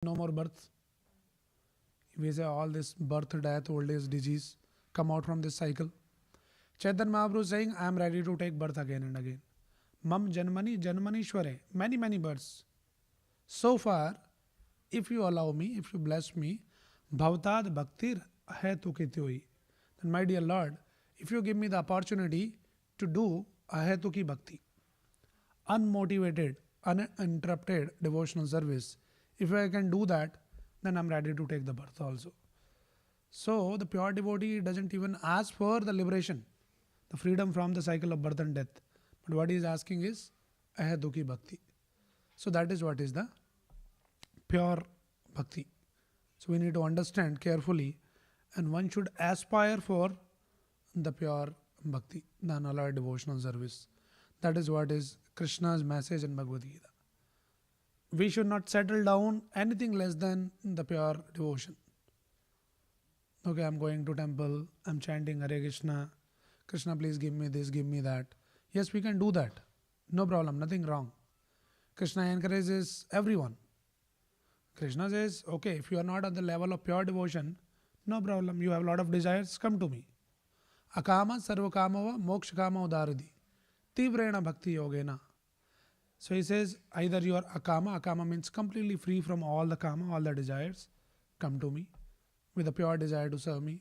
No more birth. We say all this birth, death, old age, disease come out from this cycle. Chaitanya Mahaprabhu is saying, I am ready to take birth again and again. Mam Janmani Janmanishware. Many births. So far, if you allow me, if you bless me, Bhavatad Bhaktir hai tu kitoi. Then my dear Lord, if you give me the opportunity to do ahetuki bhakti, unmotivated, uninterrupted devotional service, if I can do that, then I'm ready to take the birth also. So the pure devotee doesn't even ask for the liberation, the freedom from the cycle of birth and death. But what he is asking is ahetuki bhakti. So that is what is the pure bhakti. So we need to understand carefully, and one should aspire for the pure bhakti, the unalloyed devotional service. That is what is Krishna's message in Bhagavad Gita. We should not settle down anything less than the pure devotion. Okay, I'm going to temple, I'm chanting Hare Krishna, Krishna please give me this, give me that. Yes, we can do that. No problem, nothing wrong. Krishna encourages everyone. Krishna says, okay, if you are not at the level of pure devotion, no problem, you have a lot of desires, come to me. Akama sarvakamava mokshakama udaradi. Tivrena bhakti yogena. So he says, either you are akama means completely free from all the kama, all the desires, come to me. With a pure desire to serve me,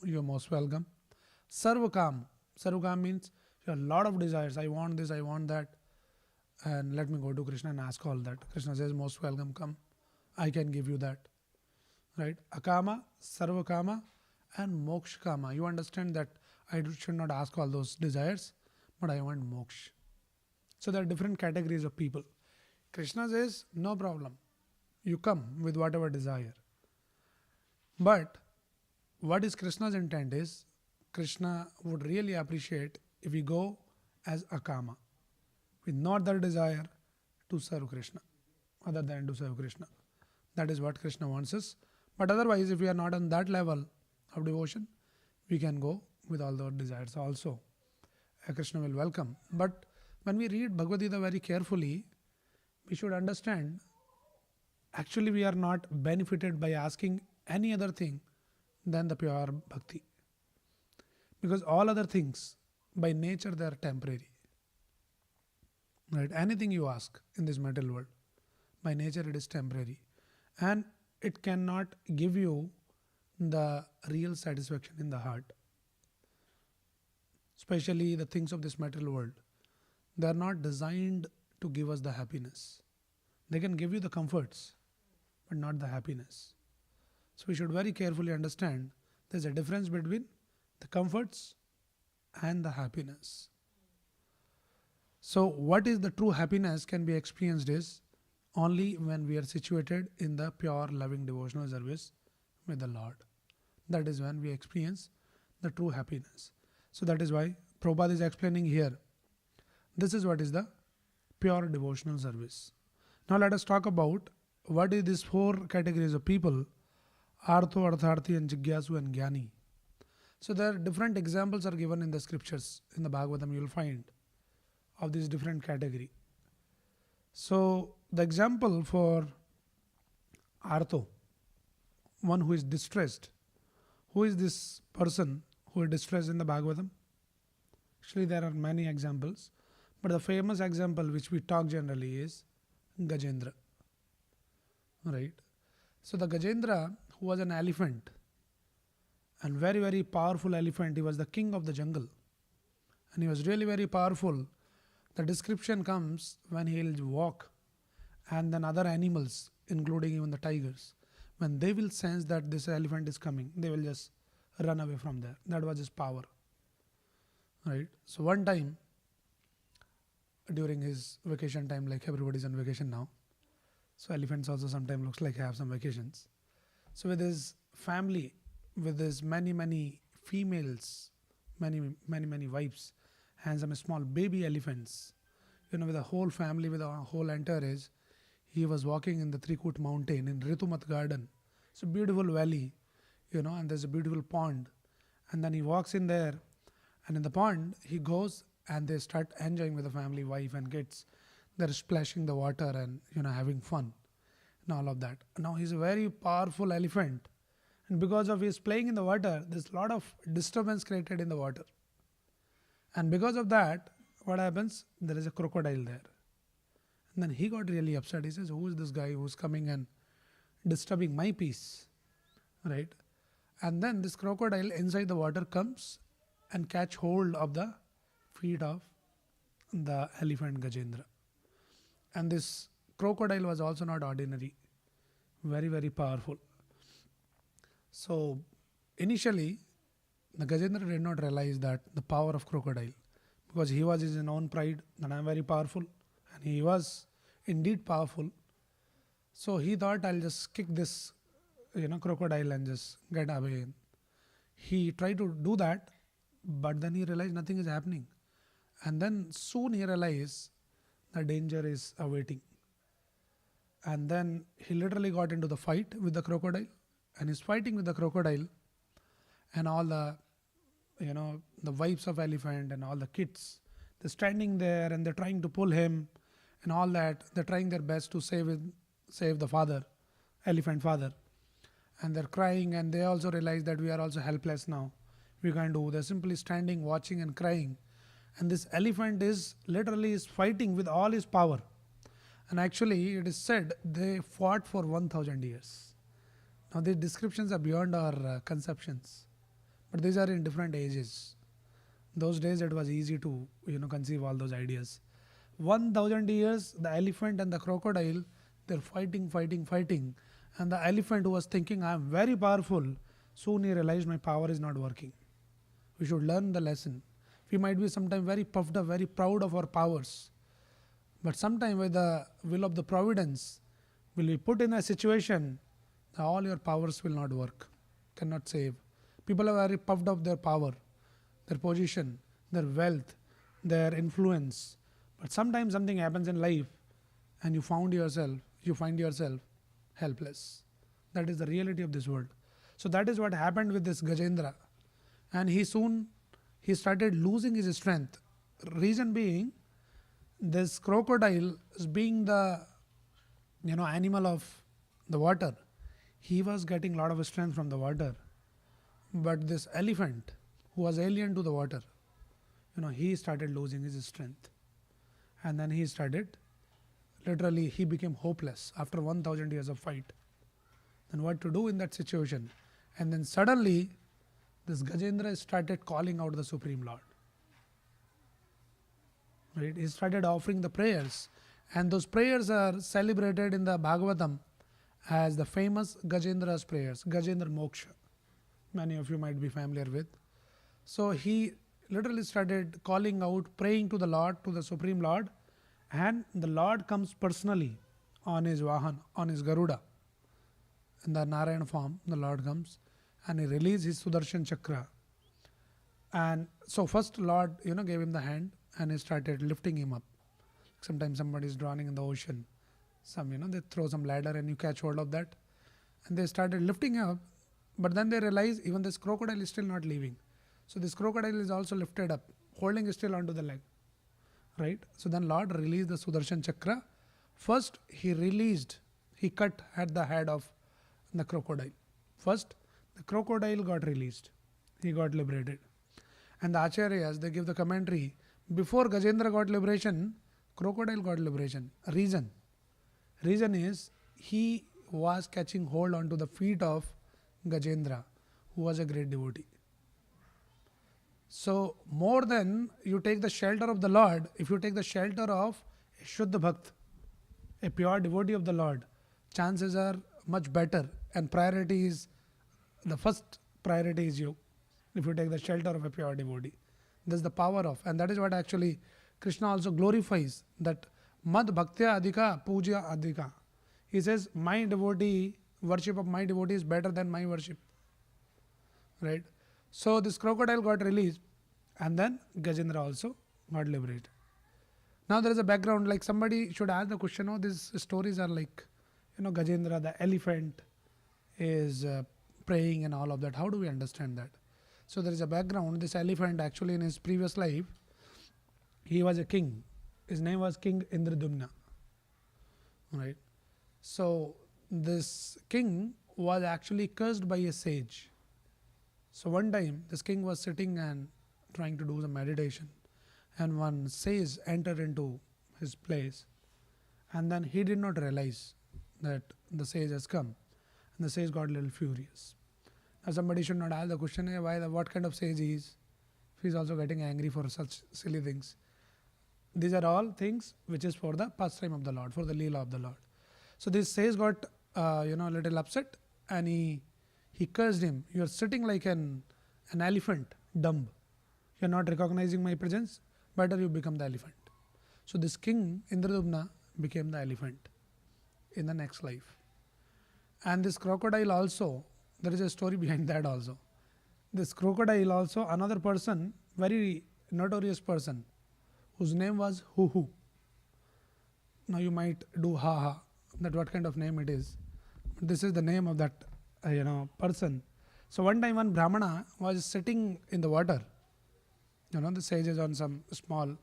you are most welcome. Sarvakam means you have a lot of desires, I want this, I want that, and let me go to Krishna and ask all that. Krishna says, most welcome, come, I can give you that. Right? Akama, sarvakama, and mokshakama. You understand that I should not ask all those desires, but I want moksha. So there are different categories of people. Krishna says, no problem. You come with whatever desire. But what is Krishna's intent is, Krishna would really appreciate if we go as akama, with no other desire to serve Krishna, other than to serve Krishna. That is what Krishna wants us. But otherwise, if we are not on that level of devotion, we can go with all those desires also. Krishna will welcome. But when we read Bhagavad Gita very carefully, we should understand, actually we are not benefited by asking any other thing than the pure bhakti. Because all other things, by nature, they are temporary. Right? Anything you ask in this material world, by nature it is temporary. And it cannot give you the real satisfaction in the heart. Especially the things of this material world. They are not designed to give us the happiness. They can give you the comforts, but not the happiness. So we should very carefully understand there's a difference between the comforts and the happiness. So what is the true happiness can be experienced is only when we are situated in the pure loving devotional service with the Lord. That is when we experience the true happiness. So that is why Prabhupada is explaining here. This is what is the pure devotional service. Now let us talk about what is these four categories of people: Artho, Artharthi, and Jigyasu, and Jnani. So there are different examples are given in the scriptures. In the Bhagavatam you will find of this different category. So the example for Artho, one who is distressed. Who is this person who is distressed in the Bhagavatam? Actually there are many examples. But the famous example which we talk generally is Gajendra. Right? So the Gajendra, who was an elephant, and very powerful elephant, he was the king of the jungle. And he was really very powerful. The description comes when he will walk, and then other animals, including even the tigers, when they will sense that this elephant is coming, they will just run away from there. That was his power. Right? So one time, during his vacation time, like everybody's on vacation now, so elephants also sometimes looks like have some vacations. So with his family, with his many females, many wives, and some small baby elephants, with a whole family, with a whole entourage, he was walking in the Trikut mountain in Ritumat garden. It's a beautiful valley, and there's a beautiful pond. And then he walks in there, and in the pond he goes, and they start enjoying with the family, wife and kids. They're splashing the water and having fun. and all of that. Now he's a very powerful elephant, and because of his playing in the water, there's a lot of disturbance created in the water. And because of that, what happens? There is a crocodile there. And then he got really upset. He says, "Who is this guy who's coming and disturbing my peace?" Right? And then this crocodile inside the water comes and catch hold of the feet of the elephant Gajendra. And this crocodile was also not ordinary, very, very powerful. So initially, the Gajendra did not realize that the power of crocodile, because he was his own pride that I am very powerful, and he was indeed powerful. So he thought, I'll just kick this crocodile and just get away. He tried to do that, but then he realized nothing is happening. And then soon he realized the danger is awaiting. And then he literally got into the fight with the crocodile, and he's fighting with the crocodile, and all the the wives of elephant and all the kids, they're standing there and they're trying to pull him and all that. They're trying their best to save the father, elephant father. And they're crying, and they also realize that we are also helpless now. We can't do. They're simply standing, watching and crying. And this elephant is literally fighting with all his power. And actually it is said they fought for 1000 years. Now these descriptions are beyond our conceptions. But these are in different ages. Those days it was easy to conceive all those ideas. 1000 years, the elephant and the crocodile, they're fighting. And the elephant, who was thinking, I am very powerful, soon he realized my power is not working. We should learn the lesson. We might be sometimes very puffed up, very proud of our powers. But sometime with the will of the providence, will be put in a situation that all your powers will not work, cannot save. People are very puffed up their power, their position, their wealth, their influence. But sometimes something happens in life and you find yourself helpless. That is the reality of this world. So that is what happened with this Gajendra. And he started losing his strength. Reason being, this crocodile is being the animal of the water. He was getting a lot of strength from the water. But this elephant, who was alien to the water, he started losing his strength. And then he became hopeless after 1000 years of fight. Then what to do in that situation? And then suddenly, this Gajendra started calling out the Supreme Lord. Right? He started offering the prayers. And those prayers are celebrated in the Bhagavatam as the famous Gajendra's prayers, Gajendra Moksha. Many of you might be familiar with. So he literally started calling out, praying to the Lord, to the Supreme Lord, and the Lord comes personally on his Vahan, on his Garuda. In the Narayan form, the Lord comes and he released his Sudarshan Chakra. And so first Lord, gave him the hand and he started lifting him up. Sometimes somebody is drowning in the ocean. They throw some ladder and you catch hold of that. And they started lifting him up. But then they realize even this crocodile is still not leaving. So this crocodile is also lifted up, holding still onto the leg. Right? So then Lord released the Sudarshan Chakra. First he cut at the head of the crocodile. First, the crocodile got released. He got liberated. And the Acharyas, they give the commentary, before Gajendra got liberation, crocodile got liberation. Reason is, he was catching hold onto the feet of Gajendra, who was a great devotee. So more than you take the shelter of the Lord, if you take the shelter of a Shuddha Bhakt, a pure devotee of the Lord, chances are much better, and the first priority is you, if you take the shelter of a pure devotee. This is the power of, and that is what actually Krishna also glorifies, that Mad Bhaktya Adhika Puja Adhika. He says, worship of my devotee is better than my worship. Right? So this crocodile got released, and then Gajendra also got liberated. Now there is a background, like somebody should ask the question, these stories are like, Gajendra, the elephant, is praying and all of that. How do we understand that? So there is a background. This elephant, actually in his previous life, he was a king. His name was King Indradumna. Right? So this king was actually cursed by a sage. So one time this king was sitting and trying to do some meditation, and one sage entered into his place, and then he did not realize that the sage has come, and the sage got a little furious. Now somebody should not ask the question, "Hey, what kind of sage he is? If he is also getting angry for such silly things." These are all things which is for the pastime of the Lord, for the Leela of the Lord. So this sage got a little upset, and he cursed him. You are sitting like an elephant, dumb. You are not recognizing my presence. Better you become the elephant. So this king Indradumna became the elephant in the next life. And this crocodile also, there is a story behind that also. This crocodile also, another person, very notorious person, whose name was Hu. Now you might do ha ha, that what kind of name it is. This is the name of that person. So one time one Brahmana was sitting in the water. The sage is on some small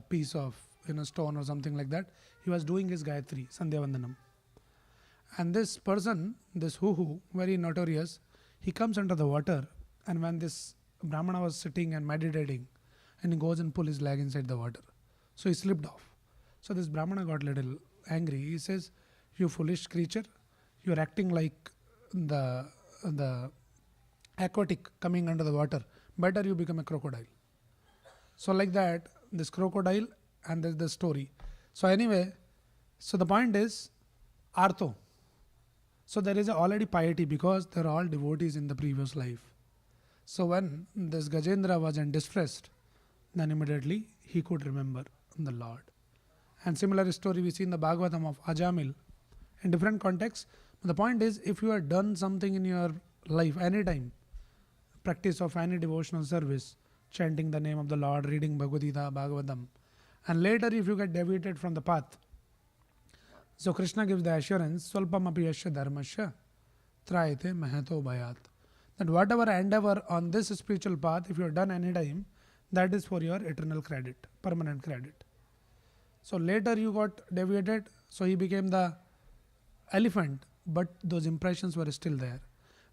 piece of stone or something like that. He was doing his Gayatri, Sandhya Vandanam. And this person, this Hu, very notorious, he comes under the water, and when this Brahmana was sitting and meditating, and he goes and pull his leg inside the water. So he slipped off. So this Brahmana got a little angry. He says, "You foolish creature, you are acting like the aquatic coming under the water. Better you become a crocodile." So like that, this crocodile, and there's the story. So anyway, so the point is, Artho. So there is already piety because they are all devotees in the previous life. So when this Gajendra was in distress, then immediately he could remember the Lord. And similar story we see in the Bhagavatam of Ajamil in different contexts. But the point is, if you have done something in your life anytime, practice of any devotional service, chanting the name of the Lord, reading Bhagavad Gita, Bhagavatam, and later if you get deviated from the path, so Krishna gives the assurance, Swalpamapi yasya dharmasya trayate mahato bhayat, that whatever endeavor on this spiritual path, if you have done any time, that is for your eternal credit, permanent credit. So later you got deviated, so he became the elephant, but those impressions were still there.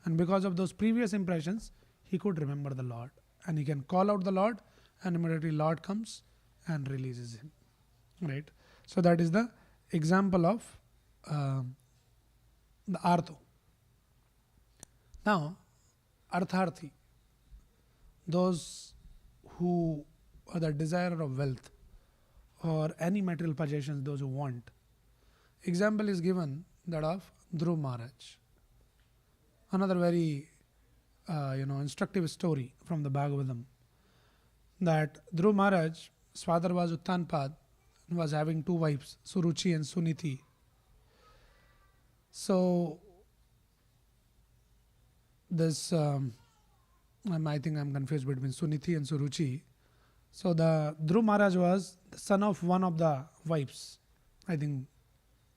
And because of those previous impressions, he could remember the Lord. And he can call out the Lord, and immediately Lord comes and releases him. Right? So that is the example of the Artho. Now, Artharthi, those who are the desire of wealth or any material possessions, those who want. Example is given that of Dhruv Maharaj. Another very instructive story from the Bhagavatam, that Dhruv Maharaj's father was Uttanpad and was having two wives, Suruchi and Suniti. So this I think I'm confused between Suniti and Suruchi. So the Dhruv Maharaj was the son of one of the wives, I think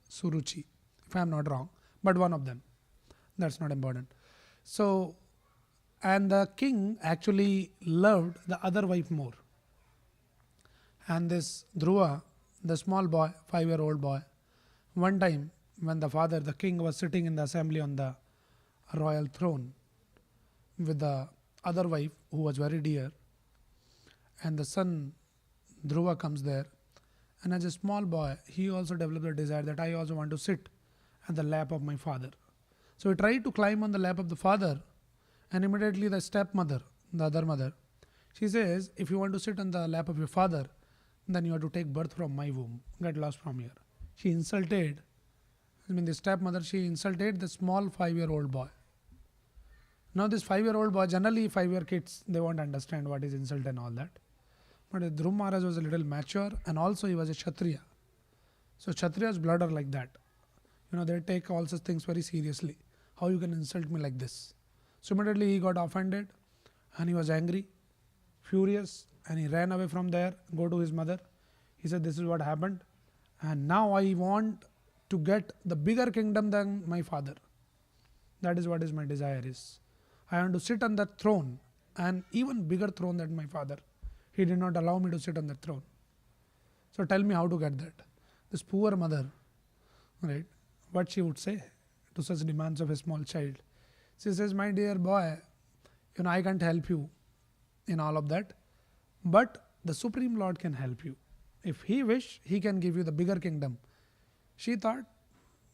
Suruchi, if I'm not wrong, but one of them. That's not important. So, and the king actually loved the other wife more. And this Dhruva, the small boy, 5-year-old boy, one time when the king was sitting in the assembly on the royal throne with the other wife who was very dear, and the son Dhruva comes there, and as a small boy, he also developed a desire that I also want to sit at the lap of my father. So he tried to climb on the lap of the father, and immediately the stepmother, the other mother, she says, if you want to sit on the lap of your father, then you have to take birth from my womb, get lost from here. She insulted, the stepmother, she insulted the small 5-year-old boy. Now this 5-year-old boy, generally 5-year kids, they won't understand what is insult and all that. But Dhruv Maharaj was a little mature, and also he was a Kshatriya. So Kshatriyas blood are like that. They take all such things very seriously. How you can insult me like this? So immediately he got offended, and he was angry, furious, and he ran away from there, go to his mother. He said, this is what happened, and now I want to get the bigger kingdom than my father. That is what is my desire is. I want to sit on that throne, and even bigger throne than my father. He did not allow me to sit on that throne. So tell me how to get that. This poor mother, right, what she would say to such demands of a small child. She says, my dear boy, I can't help you in all of that, but the Supreme Lord can help you. If he wish, he can give you the bigger kingdom. She thought,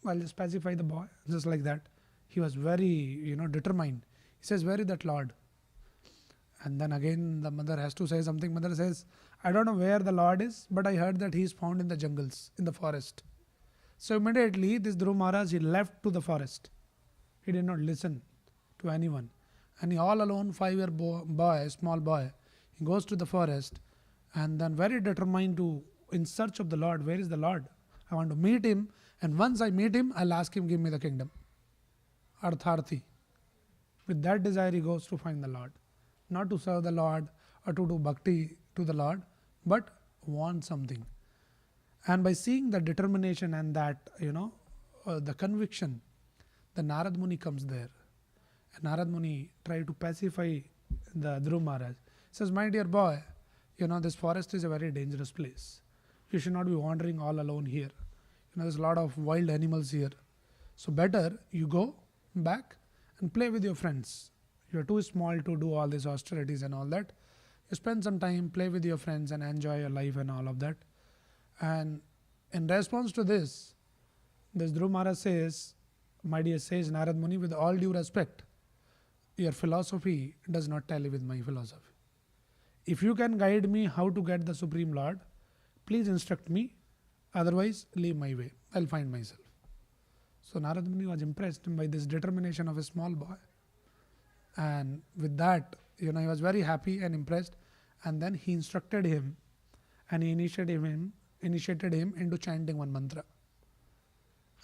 I'll just pacify the boy, just like that. He was very, determined. He says, where is that Lord? And then again the mother has to say something. Mother says, I don't know where the Lord is, but I heard that he is found in the jungles, in the forest. So immediately this Dhruv Maharaj, he left to the forest. He did not listen to anyone. And he all alone, 5-year boy, small boy, he goes to the forest and then very determined to, in search of the Lord. Where is the Lord? I want to meet him, and once I meet him, I'll ask him, give me the kingdom. Artharthi. With that desire he goes to find the Lord. Not to serve the Lord or to do bhakti to the Lord, but want something. And by seeing the determination and that, the conviction, the Narad Muni comes there. And Narad Muni tried to pacify the Dhruv Maharaj. He says, my dear boy, this forest is a very dangerous place. You should not be wandering all alone here. There's a lot of wild animals here. So better you go back and play with your friends. You're too small to do all these austerities and all that. You spend some time, play with your friends and enjoy your life and all of that. And in response to this Dhruv Maharaj says, my dear sage Narad Muni, with all due respect, your philosophy does not tally with my philosophy. If you can guide me how to get the Supreme Lord, please instruct me. Otherwise, leave my way. I'll find myself. So Narad Muni was impressed by this determination of a small boy. And with that, he was very happy and impressed. And then he instructed him and he initiated him into chanting one mantra.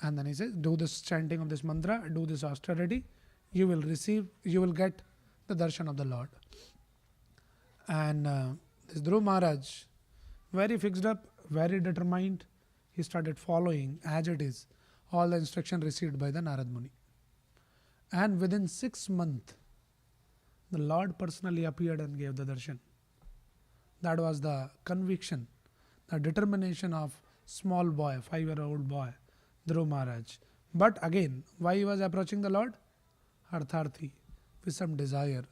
And then he says, do this chanting of this mantra, do this austerity, you will get the darshan of the Lord. And this Dhruv Maharaj, very fixed up, very determined, he started following as it is all the instruction received by the Narad Muni. And within 6 months, the Lord personally appeared and gave the darshan. That was the conviction, the determination of small boy, 5-year-old boy, Dhruv Maharaj. But again, why he was approaching the Lord? Artharthi, with some desire.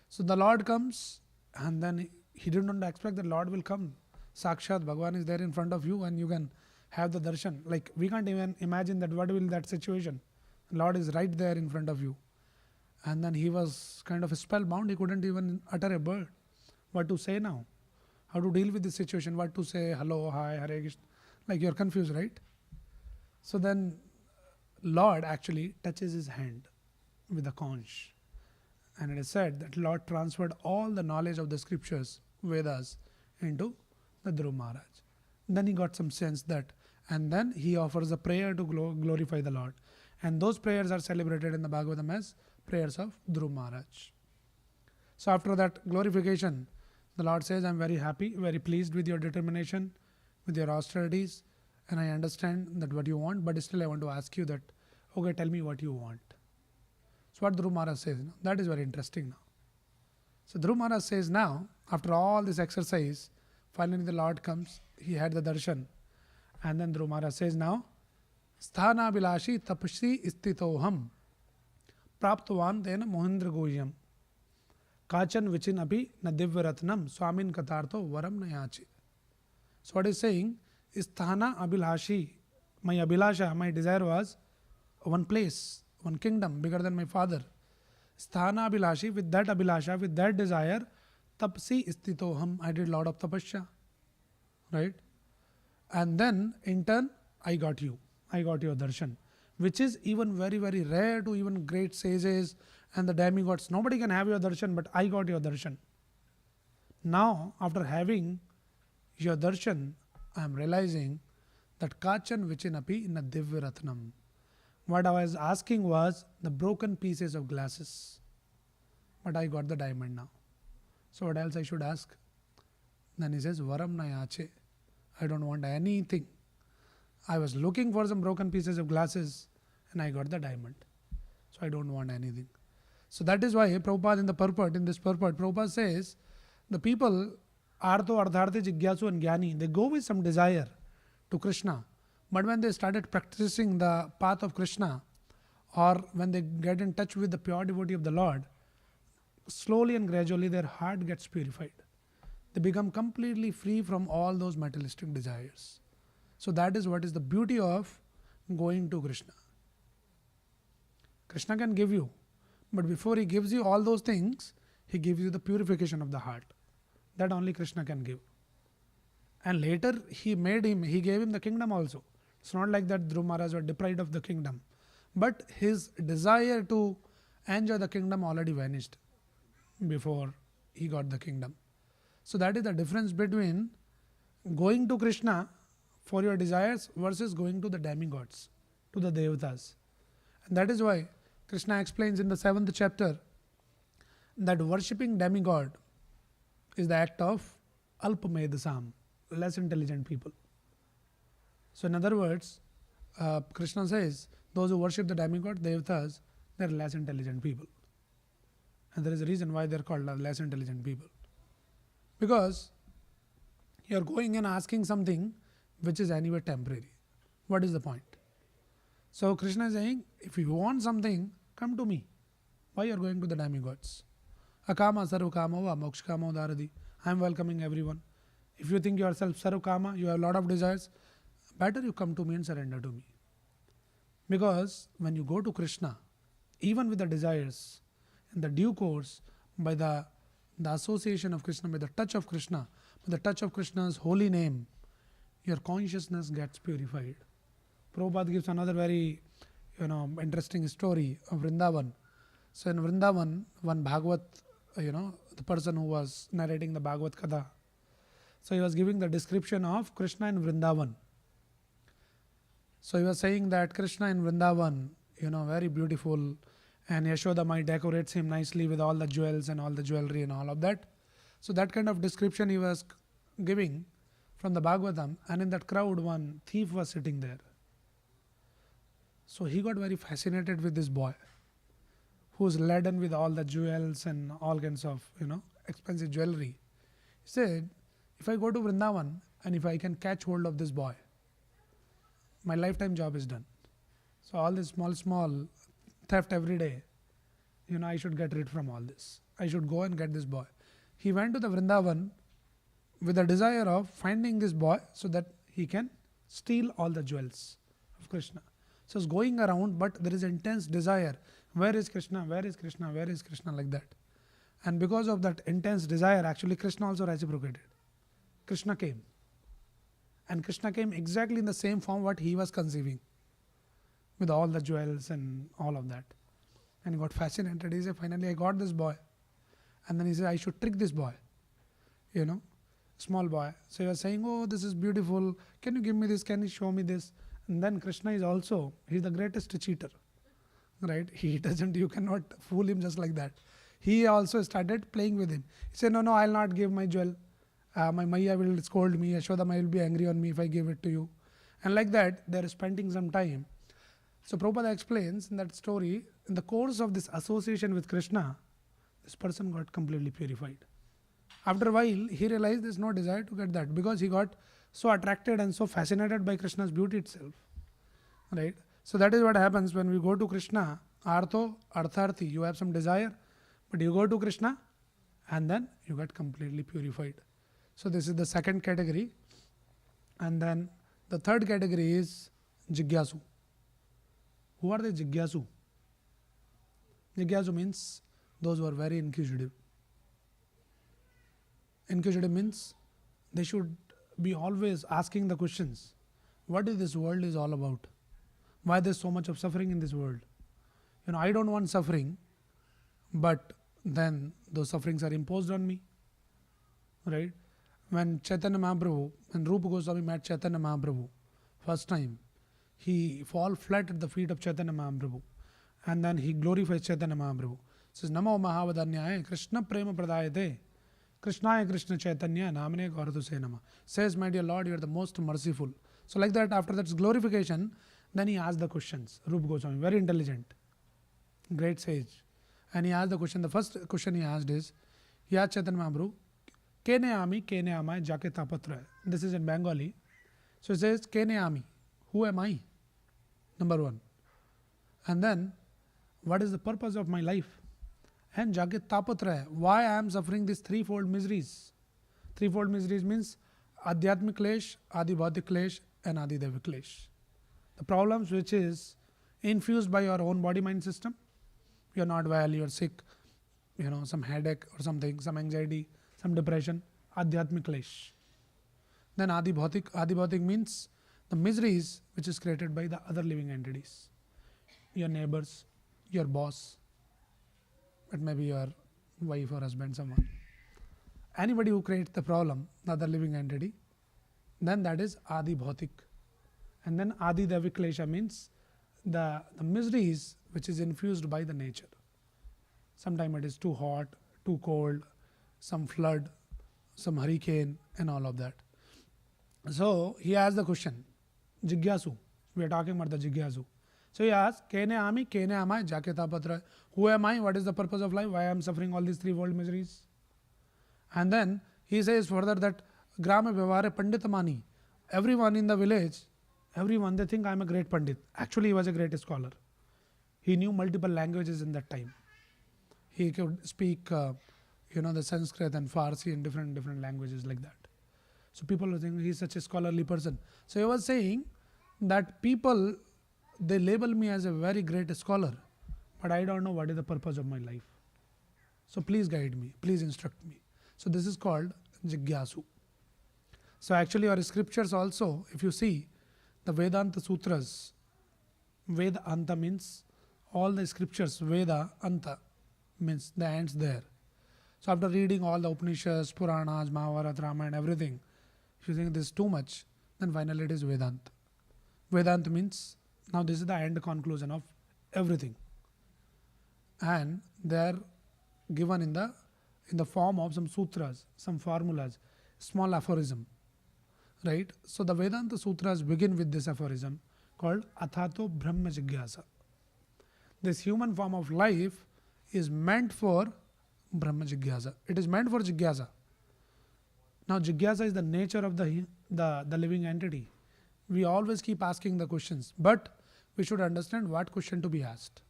So the Lord comes, and then he did not expect the Lord will come. Sakshat, Bhagavan is there in front of you and you can have the darshan. Like we can't even imagine that what will that situation. The Lord is right there in front of you. And then he was kind of spellbound. He couldn't even utter a word. What to say now? How to deal with this situation? What to say? Hello, hi, Hare Krishna. Like you're confused, right? So then Lord actually touches his hand with a conch. And it is said that Lord transferred all the knowledge of the scriptures, Vedas, into the Dhruv Maharaj. Then he got some sense that, and then he offers a prayer to glorify the Lord. And those prayers are celebrated in the Bhagavatam as prayers of Dhruv Maharaj. So after that glorification, the Lord says, I'm very happy, very pleased with your determination, with your austerities, and I understand that what you want, but still I want to ask you that, okay, tell me what you want. So what Dhruv Maharaj says, that is very interesting now. So Dhruv Maharaj says now, after all this exercise, finally the Lord comes, he had the darshan. And then Dhruv Maharaj says now, Sthana Bilashi Tapasi Istitoham Praptavan Tena Mohindra Goyam Kachan Vichin Api Na Divyaratnam Swamin Katartho Varam Nayachi. So what is saying, Sthana Abhilashi, my Abhilasha, my desire was one place, one kingdom bigger than my father. Sthana Abhilashi, with that Abhilasha, with that desire, Tapsi Istitoham, I did lot of tapasya. Right? And then in turn, I got you. I got your darshan, which is even very, very rare to even great sages and the demigods. Nobody can have your darshan, but I got your darshan. Now, after having your darshan, I am realizing that Kachan Vichinapi na Divyaratnam. What I was asking was the broken pieces of glasses. But I got the diamond now. So what else I should ask? Then he says, Varam Nayache. I don't want anything. I was looking for some broken pieces of glasses and I got the diamond. So I don't want anything. So that is why Prabhupada in this purport, Prabhupada says, the people, Artho, Ardharthi, Jigyasu and Jnani, they go with some desire to Krishna. But when they started practicing the path of Krishna, or when they get in touch with the pure devotee of the Lord, slowly and gradually their heart gets purified. They become completely free from all those materialistic desires. So that is what is the beauty of going to Krishna. Krishna can give you, but before he gives you all those things, he gives you the purification of the heart. That only Krishna can give. And later he gave him the kingdom also. It's not like that Dhruv Maharaj was deprived of the kingdom, but his desire to enjoy the kingdom already vanished before he got the kingdom. So that is the difference between going to Krishna for your desires versus going to the demigods, to the devatas. And that is why Krishna explains in the 7th chapter that worshipping demigod is the act of alpamedasam, less intelligent people. So in other words, Krishna says those who worship the demigod, devatas, they are less intelligent people. And there is a reason why they are called less intelligent people. Because you are going and asking something which is anyway temporary. What is the point? So Krishna is saying, if you want something, come to me. Why you are going to the demigods? Akama sarvakama va mokshkama udaradi. I am welcoming everyone. If you think yourself sarvakama, you have a lot of desires, better you come to me and surrender to me. Because when you go to Krishna, even with the desires, in the due course, by the association of Krishna, by the touch of Krishna, by the touch of Krishna's holy name, your consciousness gets purified. Prabhupada gives another very interesting story of Vrindavan. So in Vrindavan, one Bhagavat, the person who was narrating the Bhagavat Katha, so he was giving the description of Krishna in Vrindavan. So he was saying that Krishna in Vrindavan, very beautiful, and Yashoda Mai decorates him nicely with all the jewels and all the jewelry and all of that. So that kind of description he was giving from the Bhagavatam, and in that crowd one thief was sitting there. So he got very fascinated with this boy who's laden with all the jewels and all kinds of expensive jewelry. He said, if I go to Vrindavan and if I can catch hold of this boy, my lifetime job is done. So all this small theft every day, I should get rid from all this. I should go and get this boy. He went to the Vrindavan with the desire of finding this boy so that he can steal all the jewels of Krishna. So he's going around, but there is intense desire. Where is Krishna? Where is Krishna? Where is Krishna? Like that. And because of that intense desire, actually Krishna also reciprocated. Krishna came. And Krishna came exactly in the same form what he was conceiving, with all the jewels and all of that. And he got fascinated. He said, finally I got this boy. And then he said, I should trick this boy. Small boy. So he was saying, oh, this is beautiful. Can you give me this? Can you show me this? And then Krishna is also, he's the greatest cheater. Right? You cannot fool him just like that. He also started playing with him. He said, no, I'll not give my jewel. My Maya will scold me. Yashoda Maya will be angry on me if I give it to you. And like that, they're spending some time. So Prabhupada explains in that story, in the course of this association with Krishna, this person got completely purified. After a while, he realized there's no desire to get that because he got so attracted and so fascinated by Krishna's beauty itself. Right? So that is what happens when we go to Krishna, Artho, Artharthi, you have some desire, but you go to Krishna and then you get completely purified. So this is the second category. And then the third category is Jigyasu. Who are the Jigyasu? Jigyasu means those who are very inquisitive. Inquisitive means they should be always asking the questions. What is this world is all about? Why there's so much of suffering in this world? I don't want suffering, but then those sufferings are imposed on me. Right? When Chaitanya Mahaprabhu, when Rupa Goswami met Chaitanya Mahaprabhu first time, he fall flat at the feet of Chaitanya Mahaprabhu, and then he glorifies Chaitanya Mahaprabhu. Says, Namo Mahavadanyaya Krishna Prema Pradayate Krishnaya Krishna Chaitanya Namane Gauratu Se Nama. Says, my dear Lord, you are the most merciful. So like that, after that glorification, then he asked the questions. Rupa Goswami, very intelligent, great sage. And he asked the question, the first question he asked is, Ya Chaitanya Mahaprabhu, Kene Ami, Kene Amai, Jake Tapatra. This is in Bengali. So it says, Kene Ami, who who am I? Number one. And then, what is the purpose of my life? And जाके तापत रहे, why I am suffering these threefold miseries? Threefold miseries means आध्यात्मिक क्लेश, आदि भौतिक क्लेश, and आदि दैविक क्लेश. The problems which is infused by your own body mind system. You're not well, you're sick, some headache or something, some anxiety, some depression, adhyatmik klesh. Then adi bhautik means the miseries which is created by the other living entities, your neighbors, your boss, it may be your wife or husband, someone, anybody who creates the problem, the other living entity, then that is adi bhautik. And then adi devik klesha means the miseries which is infused by the nature. Sometimes it is too hot, too cold, some flood, some hurricane, and all of that. So he asked the question, Jigyasu. We are talking about the Jigyasu. So he asked, Kene ami, kene amai, jaketa patra. Who am I? What is the purpose of life? Why I am suffering all these threefold miseries? And then he says further that Grama Vyavare Panditamani. Everyone in the village, everyone, they think I am a great Pandit. Actually, he was a great scholar. He knew multiple languages in that time. He could speak, the Sanskrit and Farsi and different languages like that. So people were thinking he's such a scholarly person. So he was saying that people, they label me as a very great scholar, but I don't know what is the purpose of my life. So please guide me, please instruct me. So this is called Jigyasu. So actually our scriptures also, if you see the Vedanta Sutras, Veda Anta means all the scriptures, Veda Anta means the ends there. So after reading all the Upanishads, Puranas, Mahabharata, Ramayana, everything, if you think this is too much, then finally it is Vedanta. Vedanta means now this is the end conclusion of everything. And they are given in the form of some sutras, some formulas, small aphorism. Right? So the Vedanta Sutras begin with this aphorism called Athato Brahma Jigyasa. This human form of life is meant for Brahma Jigyasa. It is meant for Jigyasa. Now Jigyasa is the nature of the living entity. We always keep asking the questions, but we should understand what question to be asked.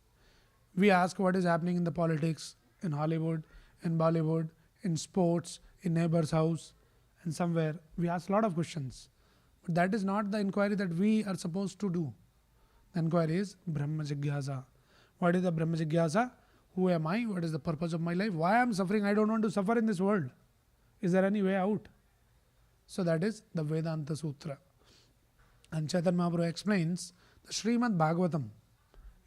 We ask what is happening in the politics, in Hollywood, in Bollywood, in sports, in neighbor's house, and somewhere. We ask a lot of questions. But that is not the inquiry that we are supposed to do. The inquiry is Brahma Jigyasa. What is the Brahma Jigyasa? Who am I? What is the purpose of my life? Why I am suffering? I don't want to suffer in this world. Is there any way out? So that is the Vedanta Sutra. And Chaitanya Mahaprabhu explains the Srimad Bhagavatam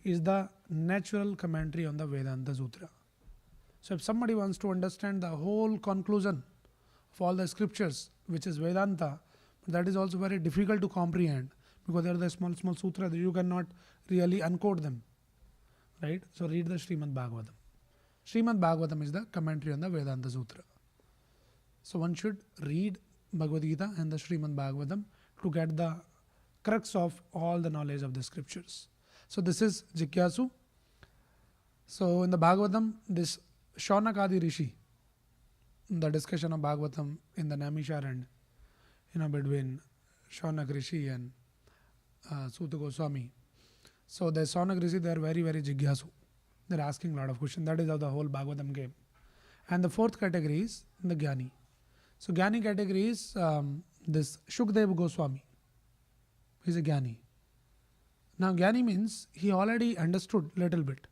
is the natural commentary on the Vedanta Sutra. So if somebody wants to understand the whole conclusion of all the scriptures, which is Vedanta, that is also very difficult to comprehend because they are the small sutras that you cannot really uncode them. Right? So read the Srimad Bhagavatam. Srimad Bhagavatam is the commentary on the Vedanta Sutra. So one should read Bhagavad Gita and the Srimad Bhagavatam to get the crux of all the knowledge of the scriptures. So this is Jigyasu. So in the Bhagavatam, this Shaunakadi Rishi, the discussion of Bhagavatam in the Naimisharanya, between Shaunak Rishi and Suta Goswami. So the Shaunak Rishi, they are very, very Jigyasu. They are asking a lot of questions. That is how the whole Bhagavatam came. And the fourth category is the Jnani. So Jnani category is this Shukdev Goswami. He is a Jnani. Now Jnani means he already understood little bit,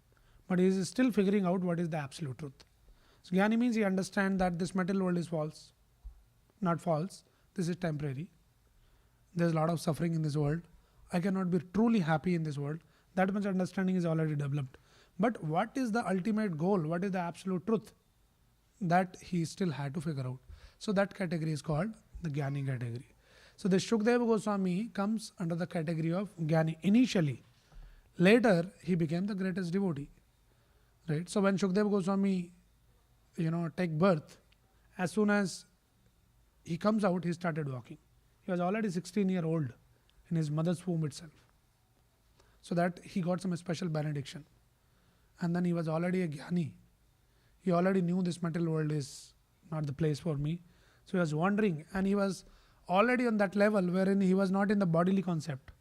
but he is still figuring out what is the absolute truth. So Jnani means he understands that this material world is false. Not false. This is temporary. There is a lot of suffering in this world. I cannot be truly happy in this world. That much understanding is already developed. But what is the ultimate goal? What is the absolute truth? That he still had to figure out. So that category is called the Jnani category. So the Shukdeva Goswami comes under the category of Jnani initially. Later, he became the greatest devotee. Right? So when Shukdeva Goswami, take birth, as soon as he comes out, he started walking. He was already 16-year-old in his mother's womb itself. So that he got some special benediction. And then he was already a Jnani. He already knew this material world is not the place for me. So he was wandering, and he was already on that level wherein he was not in the bodily concept.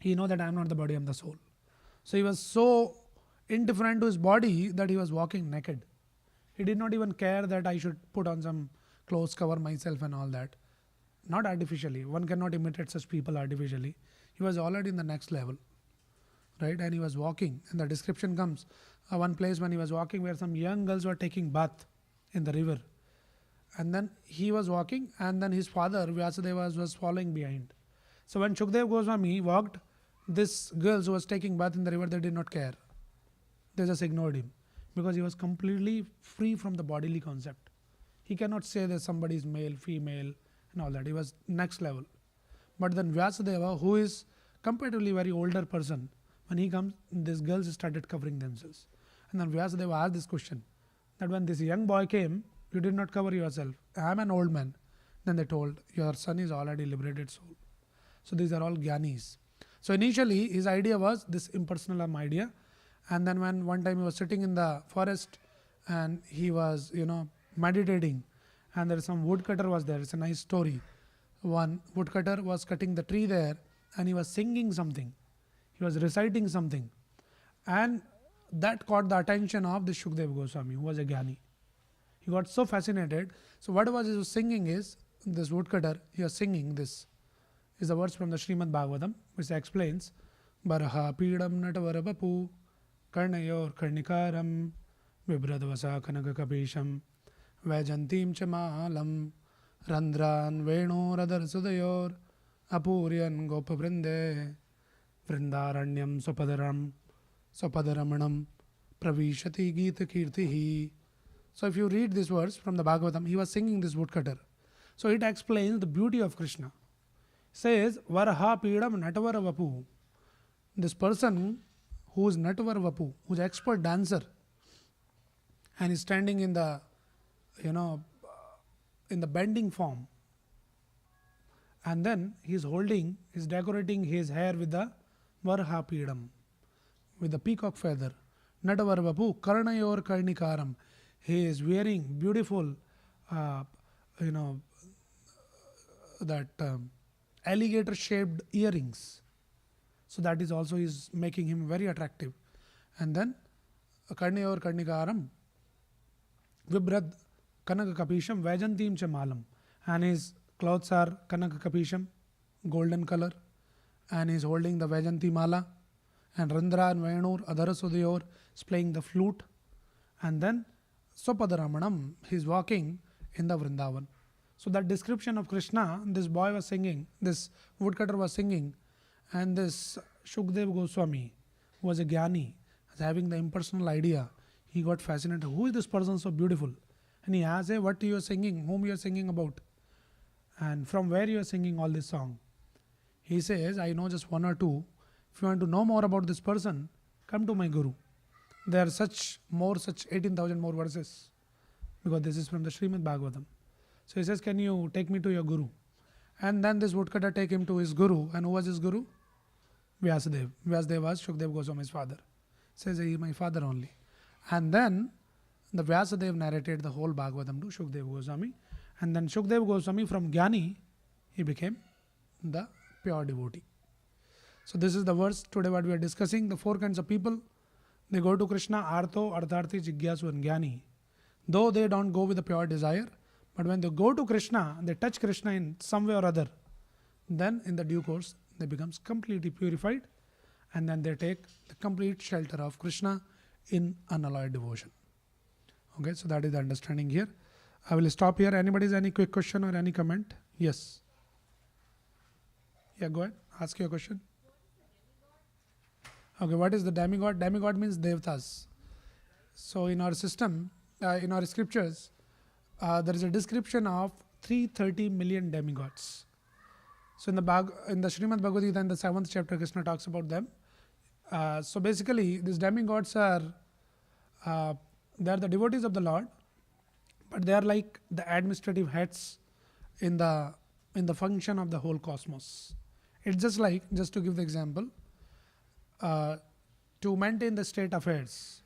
He know that I am not the body, I am the soul. So he was so indifferent to his body that he was walking naked. He did not even care that I should put on some clothes, cover myself and all that. Not artificially. One cannot imitate such people artificially. He was already in the next level, right? And he was walking. And the description comes, one place when he was walking where some young girls were taking bath in the river. And then he was walking, and then his father, Vyasadeva, was following behind. So when Shukdev Goswami walked, this girls who was taking bath in the river, they did not care. They just ignored him because he was completely free from the bodily concept. He cannot say that somebody is male, female, and all that. He was next level. But then Vyasadeva, who is comparatively very older person, when he comes, these girls started covering themselves. And then Vyasadeva asked this question, that when this young boy came, you did not cover yourself. I am an old man. Then they told, your son is already liberated soul. So these are all Gyanis. So initially his idea was this impersonal idea. And then when one time he was sitting in the forest and he was, meditating, and there is some woodcutter was there. It's a nice story. One woodcutter was cutting the tree there and he was singing something. He was reciting something. And that caught the attention of the Shukdev Goswami, who was a Gyani. He got so fascinated. So what was he was singing is, this woodcutter, he was singing this. Is the words from the Srimad Bhagavatam, which explains, Baraha Pidam Natavara Bapu Karnayor Karnikaram Vibradvasa Kanakakapisham Vajantim Chamalam Randran Venu Radar Sudayor Apuryan Gopavrinde Vrindaranyam Sopadaramnam Pravishati Gita Kirtihi. So if you read these words from the Bhagavatam, he was singing this woodcutter. So it explains the beauty of Krishna. Says, Varaha Pidam Natavara Vapu. This person who is Natavara Vapu, who is expert dancer, and is standing in the, in the bending form. And then he is decorating his hair with the Varaha Pidam, with the peacock feather. Natavara Vapu Karnayor Karnikaram. He is wearing beautiful, alligator shaped earrings. So that is also is making him very attractive. And then Karnayor Karnikaram Vibrad Kanaka Kapisham Vajantim Chamalam. And his clothes are Kanaka Kapisham, golden color. And he is holding the Vajanti Mala. And Randra and Venur Adharasudayor is playing the flute. And then Sopadaramanam, he is walking in the Vrindavan. So that description of Krishna, this boy was singing, this woodcutter was singing, and this Shukdev Goswami, who was a Gyani, was having the impersonal idea. He got fascinated. Who is this person so beautiful? And he asked, hey, what you are singing? Whom you are singing about? And from where you are singing all this song? He says, I know just one or two. If you want to know more about this person, come to my Guru. There are such 18,000 more verses, because this is from the Srimad Bhagavatam. So he says, can you take me to your Guru? And then this woodcutter take him to his Guru. And who was his Guru? Vyasadeva. Vyasadeva was Shukdev Goswami's father. He says, he is my father only. And then the Vyasadeva narrated the whole Bhagavatam to Shukdev Goswami. And then Shukdev Goswami, from Gyani, he became the pure devotee. So this is the verse today what we are discussing. The four kinds of people. They go to Krishna, Artho, Artharthi, Jigyasu and Gyani. Though they don't go with a pure desire, but when they go to Krishna, they touch Krishna in some way or other, then in the due course, they become completely purified, and then they take the complete shelter of Krishna in unalloyed devotion. Okay, so that is the understanding here. I will stop here. Anybody has any quick question or any comment? Yes. Yeah, go ahead. Ask your question. Okay, what is the demigod? Demigod means Devatas. So in our system, in our scriptures, there is a description of 330 million demigods. So in the Srimad Bhagavad Gita, in the 7th chapter, Krishna talks about them. So basically, these demigods are they are the devotees of the Lord, but they are like the administrative heads in the function of the whole cosmos. It's just like, just to give the example, to maintain the state affairs,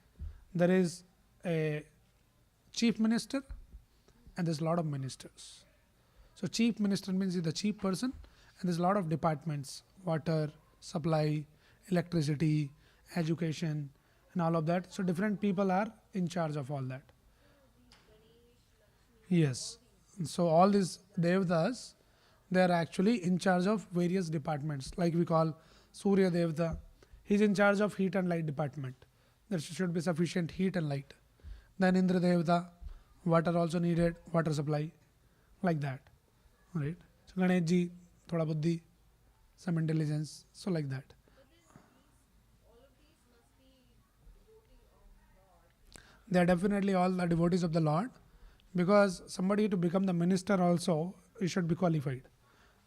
there is a chief minister and there's a lot of ministers. So chief minister means he's the chief person, and there's a lot of departments: water, supply, electricity, education, and all of that. So different people are in charge of all that. Yes. So all these devtas, they are actually in charge of various departments. Like we call Surya Devta, he's in charge of heat and light department. There should be sufficient heat and light. Then Indra Devta, water also needed, water supply, like that. Right. So Ganesh ji, thoda buddhi, some intelligence, so like that. They are definitely all the devotees of the Lord, because somebody to become the minister also, he should be qualified.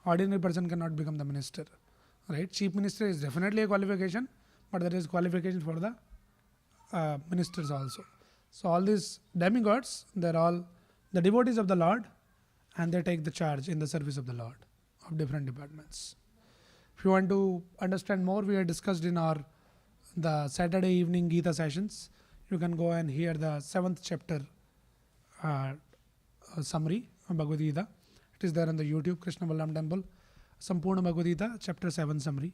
Ordinary person cannot become the minister, right? Chief minister is definitely a qualification, but there is qualification for the ministers also. So all these demigods, they're all the devotees of the Lord, and they take the charge in the service of the Lord of different departments. If you want to understand more, we have discussed in our the Saturday evening Gita sessions. You can go and hear the 7th chapter uh, summary of Bhagavad Gita. It is there on the YouTube, Krishna Balram Temple. Sampurna Bhagavad Gita, chapter 7 summary.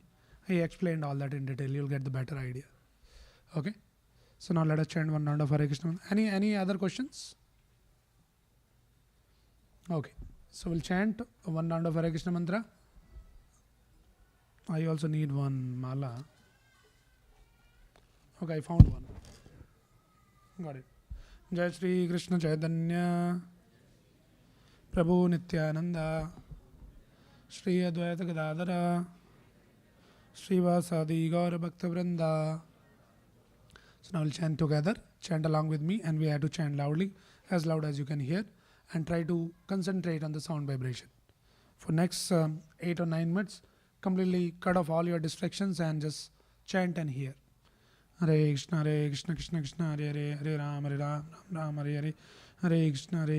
He explained all that in detail. You'll get the better idea. Okay. So now let us chant one round of Hare Krishna. Any other questions? Okay. So we'll chant one round of Hare Krishna mantra. I also need one mala. Okay, I found one. Got it. Jai Shri Krishna Chaitanya Prabhu Nityananda Shri Advaita Gadadara Shri Vasadi Gaura Bhakta Vrinda. So now we'll chant together. Chant along with me, and we have to chant loudly, as loud as you can hear, and try to concentrate on the sound vibration. For next 8 or 9 minutes, completely cut off all your distractions and just chant and hear. Hare Krishna, Krishna Krishna, Hare Hare, Hare Ram, Ram Ram, Hare Hare, Hare Krishna, Hare